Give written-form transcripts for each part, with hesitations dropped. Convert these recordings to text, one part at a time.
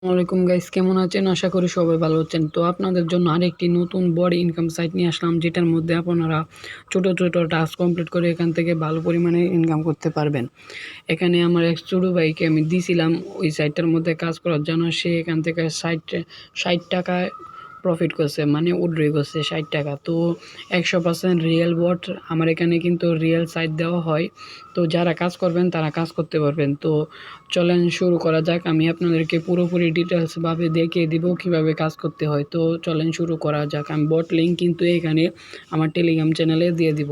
আসসালামাইকুম গাইস, কেমন আছেন? আশা করি সবাই ভালো আছেন। তো আপনাদের জন্য আরেকটি নতুন বড় ইনকাম সাইট নিয়ে আসলাম, যেটার মধ্যে আপনারা ছোট ছোট টাস্ক কমপ্লিট করে এখান থেকে ভালো পরিমাণে ইনকাম করতে পারবেন। এখানে আমার এক ছোটো ভাইকে আমি দিয়েছিলাম ওই সাইটটার মধ্যে কাজ করার জন্য। সে এখান থেকে 60 টাকা প্রফিট করছে, মানে উইথড্র করছে 60 টাকা। তো 100% রিয়েল বট। আমার এখানে কিন্তু রিয়েল সাইট দেওয়া হয়। তো যারা কাজ করবেন তারা কাজ করতে পারবেন। তো চলেন শুরু করা যাক। আমি আপনাদেরকে পুরোপুরি ডিটেলসভাবে দেখিয়ে দিব কীভাবে কাজ করতে হয়। তো চলেন শুরু করা যাক। আমি বট লিঙ্ক কিন্তু এখানে আমার টেলিগ্রাম চ্যানেলে দিয়ে দিব।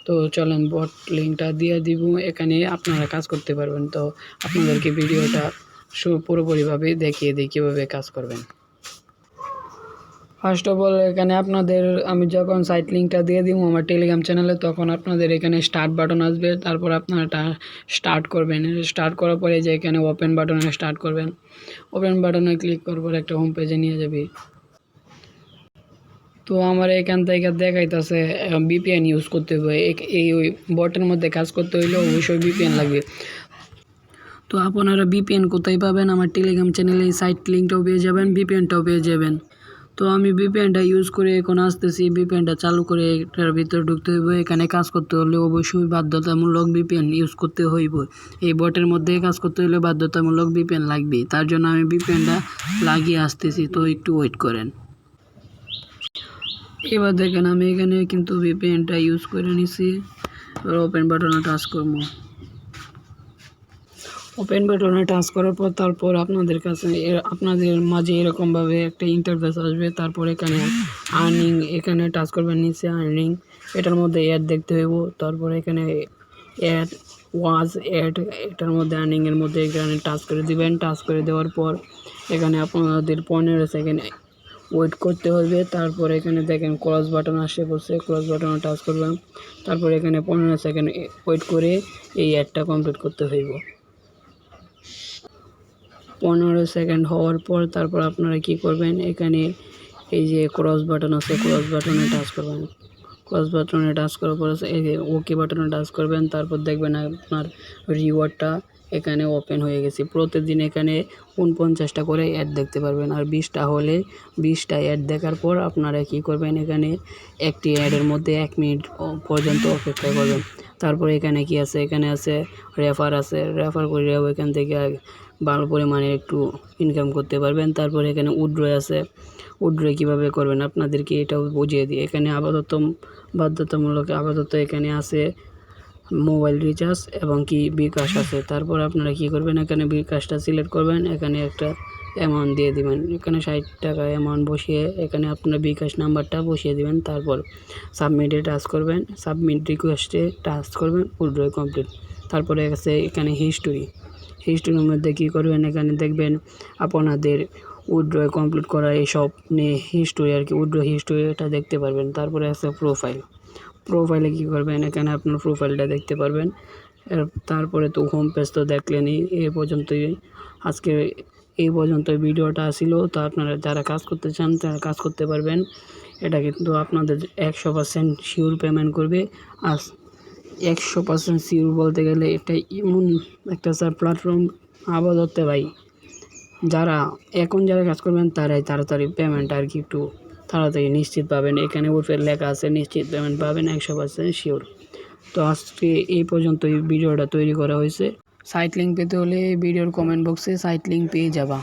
তো চলেন বট লিঙ্কটা দিয়ে দিব, এখানে আপনারা কাজ করতে পারবেন। তো আপনাদেরকে ভিডিওটা পুরোপুরিভাবে দেখিয়ে দিই কীভাবে কাজ করবেন। ফার্স্ট অফ অল এখানে আপনাদের আমি যখন সাইট লিঙ্কটা দিয়ে দিব আমার টেলিগ্রাম চ্যানেলে, তখন আপনাদের এখানে স্টার্ট বাটন আসবে। তারপর আপনারা স্টার্ট করবেন। স্টার্ট করার পরে যে এখানে ওপেন বাটনে স্টার্ট করবেন। ওপেন বাটনে ক্লিক করার পর একটা হোম পেজে নিয়ে যাবে। তো আমার এখান থেকে দেখাইতেছে বিপিএন ইউজ করতে হবে। এই ওই বটের মধ্যে কাজ করতে হইলে অবশ্যই বিপিএন লাগবে। তো আপনারা বিপিএন কোথায় পাবেন? আমার টেলিগ্রাম চ্যানেলে এই সাইট লিঙ্কটাও পেয়ে যাবেন, বিপিএনটাও পেয়ে যাবেন। তো আমি বিপিএনটা ইউজ করে এখন আসতেছি। বিপিএনটা চালু করে এটার ভিতরে ঢুকতে হইব। এখানে কাজ করতে হলে অবশ্যই বাধ্যতামূলক বিপিএন ইউজ করতে হইব। এই বটের মধ্যে কাজ করতে হলে বাধ্যতামূলক বিপিএন লাগবে। তার জন্য আমি বিপিএনটা লাগিয়ে আসতেছি। তো একটু ওয়েট করেন। এবার দেখেন আমি এখানে কিন্তু বিপিএনটা ইউজ করে নিছি। এবার ওপেন বাটনে টাচ করবো। ওপেন বাটনে টাচ করার পর তারপর আপনাদের মাঝে এরকমভাবে একটা ইন্টারফেস আসবে। তারপর এখানে আর্নিং, এখানে টাচ করবেন নিচে আর্নিং, এটার মধ্যে অ্যাড দেখতে হইব। তারপর এখানে অ্যাড অ্যাড, এটার মধ্যে আর্নিংয়ের মধ্যে এখানে টাচ করে দিবেন। টাচ করে দেওয়ার পর এখানে আপনাদের 15 সেকেন্ড ওয়েট করতে হবে। তারপর এখানে দেখেন ক্রস বাটন আসে বলছে, ক্রস বাটনে টাচ করবেন। তারপর এখানে 15 সেকেন্ড ওয়েট করে এই অ্যাডটা কমপ্লিট করতে হইব। 15 সেকেন্ড হওয়ার পর তারপর আপনারা কি করবেন, এখানে এই যে ক্রস বাটন আছে, ক্রস বাটনে টাচ করবেন। ক্রস বাটনে টাচ করার পর এই যে ওকে বাটনে টাচ করবেন। তারপর দেখবেন আপনার রিওয়ার্ডটা এখানে ওপেন হয়ে গেছে। প্রতিদিন এখানে 49টা করে অ্যাড দেখতে পারবেন। আর 20টা হলে 20টা অ্যাড দেখার পর আপনারা কি করবেন, এখানে একটি অ্যাডের মধ্যে 1 মিনিট পর্যন্ত অপেক্ষা করবেন। তারপর এখানে কি আছে, এখানে আছে রেফার আছে। রেফার করেও এখান থেকে ভালো পরিমাণে একটু ইনকাম করতে পারবেন। তারপর এখানে উইথড্র আছে। উইথড্র কীভাবে করবেন আপনাদেরকে এটাও বুঝিয়ে দিই। এখানে বাধ্যতামূলক এখানে আছে মোবাইল রিচার্জ এবং কি বিকাশ আছে। তারপর আপনারা কি করবেন, এখানে বিকাশটা সিলেক্ট করবেন। এখানে একটা অ্যামাউন্ট দিয়ে দিবেন। এখানে 60 টাকা অ্যামাউন্ট বসিয়ে এখানে আপনার বিকাশ নাম্বারটা বসিয়ে দিবেন। তারপর সাবমিটে টাচ করবেন। সাবমিট রিকোয়েস্টে টাচ করবেন। Withdraw complete. তারপরে আছে এখানে হিস্টোরির মধ্যে কী করবেন, এখানে দেখবেন আপনাদের উইথড্র কমপ্লিট করা এইসব নিয়ে হিস্টোরি আর কি, উইথড্র হিস্টোরি এটা দেখতে পারবেন। তারপরে আছে প্রোফাইলে কী করবেন, এখানে আপনার প্রোফাইলটা দেখতে পারবেন। তারপরে তো হোম পেজ তো দেখলেনই। আজকে এই পর্যন্তই ভিডিওটা ছিল। তো আপনারা যারা কাজ করতে চান তারা কাজ করতে পারবেন। এটা কিন্তু আপনাদের 100% শিওর পেমেন্ট করবে। আর 100% শিওর বলতে গেলে এটা এমন একটা প্ল্যাটফর্ম আপাতত ভাই, যারা কাজ করবেন তারাই তাড়াতাড়ি পেমেন্ট আর কি একটু তাড়াতাড়ি নিশ্চিত পাবেন। এখানে উপরে লেখা আছে নিশ্চিত পেমেন্ট পাবেন 100% শিওর। তো আজকে এই পর্যন্তই ভিডিওটা তৈরি করা হয়েছে। সাইট লিঙ্ক পেতে হলে ভিডিওর কমেন্ট বক্সে সাইট লিঙ্ক পেয়ে যাবা।